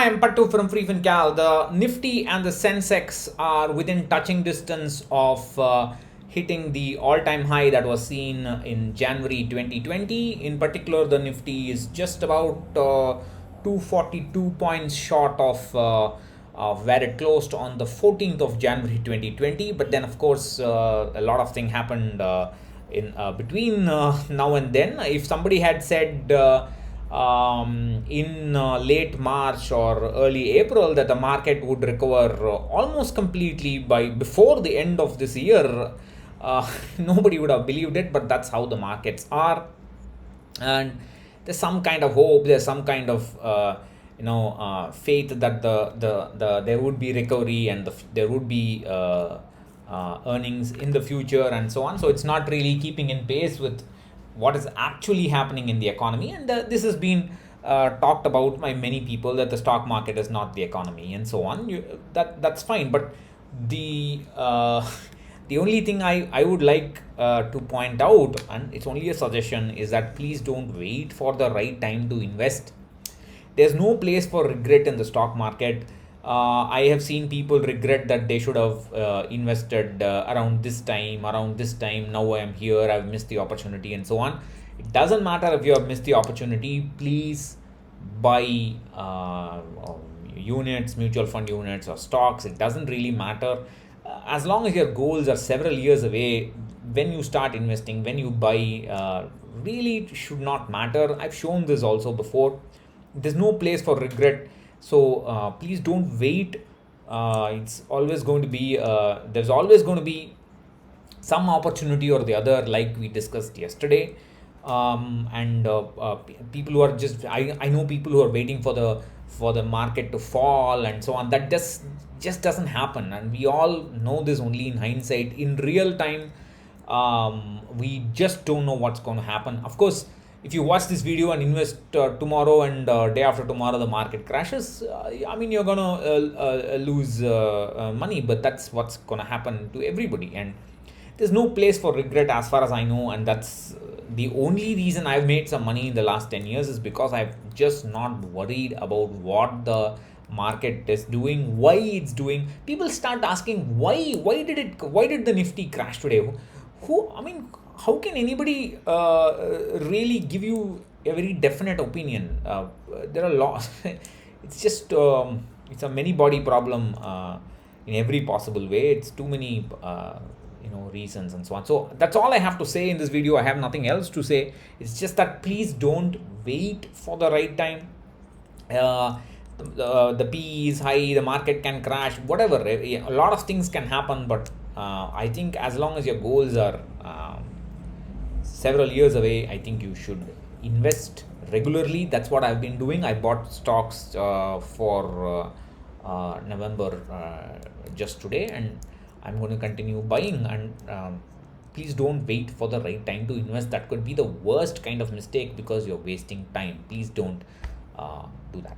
Hi, I'm Pattu from freefincal. The Nifty and the Sensex are within touching distance of hitting the all-time high that was seen in January 2020. In particular, the Nifty is just about 242 points short of where it closed on the 14th of January 2020. But then, of course, a lot of things happened in between now and then. If somebody had said in late March or early April that the market would recover almost completely by before the end of this year, nobody would have believed it, but that's how the markets are. And there's some kind of hope, there's some kind of faith that there would be recovery and there would be earnings in the future and so on. So it's not really keeping in pace with what is actually happening in the economy, and this has been talked about by many people, that the stock market is not the economy and so on. That's fine, but the the only thing I would like to point out, and it's only a suggestion, is that please don't wait for the right time to invest. There's no place for regret in the stock market. I have seen people regret that they should have invested around this time. Now I am here, I've missed the opportunity and so on. It doesn't matter if you have missed the opportunity. Please buy units, mutual fund units or stocks. It doesn't really matter. As long as your goals are several years away, when you start investing, when you buy, really should not matter. I've shown this also before. There's no place for regret. So please don't wait. It's always going to be there's always going to be some opportunity or the other, like we discussed yesterday. And people who are just I know people who are waiting for the market to fall and so on. That just doesn't happen, and we all know this only in hindsight. In real time, we just don't know what's going to happen. Of course, if you watch this video and invest tomorrow and day after tomorrow the market crashes, you're gonna lose money, but that's what's gonna happen to everybody, and there's no place for regret as far as I know. And that's the only reason I've made some money in the last 10 years, is because I've just not worried about what the market is doing, why it's doing. People start asking why did the Nifty crash today? How can anybody really give you a very definite opinion? There are lots. It's just it's a many body problem in every possible way. It's too many reasons and so on. So that's all I have to say in this video. I have nothing else to say. It's just that please don't wait for the right time. The PE is high, the market can crash, whatever. A lot of things can happen, but I think as long as your goals are several years away, I think you should invest regularly. That's what I've been doing. I bought stocks for November just today, and I'm going to continue buying. And please don't wait for the right time to invest. That could be the worst kind of mistake, because you're wasting time. Please don't do that.